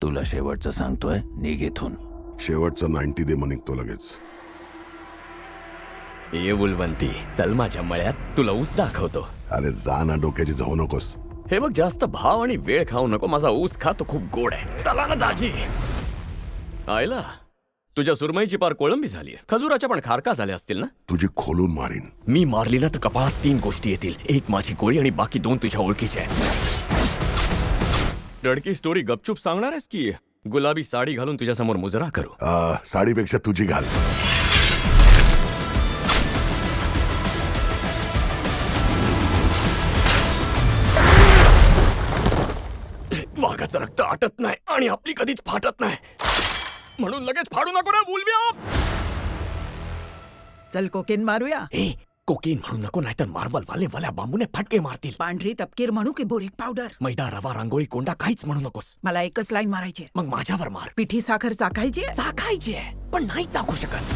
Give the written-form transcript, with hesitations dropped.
तुला शेवटचं सांगतोय, निघ इथून. शेवटचं 90 दे, मग निघतो लगेच. ये बुलवंती, चल माझ्या मळ्यात, तुला ऊस दाखवतो. अरे जा ना, डोक्याची जाऊ नकोस. हे बघ, जास्त भाव आणि वेळ खाऊ नको. माझा ऊस खा, तो खूप गोड आहे. चला ना दाजी. आयला, तुझ्या सुरमईची पार कोळंबी झाली. खजुराच्या पण खारका झाल्या असतील ना? तुझी खोलून मारीन. मी मारली ना तर कपाळात 3 गोष्टी येतील. एक माझी गोळी आणि बाकी 2 तुझ्या ओळखीच्या आहेत. रडकी स्टोरी गपचूप सांगणार आहेस की गुलाबी साडी घालून तुझ्या समोर मुजरा करू? साडीपेक्षा तुझी घाल. वाघाचं रक्त आटत नाही आणि आपली कधीच फाटत नाही, म्हणून लगेच फाडू नको ना बुलव्या. चल कोकेन मारूया. ए, कोकीन म्हणू नको, नाहीतर मार्बल वाले वाल्या बांबूने फटके मारतील. पांढरी तपकीर म्हणू की बोरिक पावडर? मैदा, रवा, रांगोळी, कोंडा काहीच म्हणू नकोस. मला एकच लाईन मारायची आहे. मग माझ्यावर मार. पिठी साखर चाखायची आहे? चाखायची आहे, पण नाही चाखू शकत.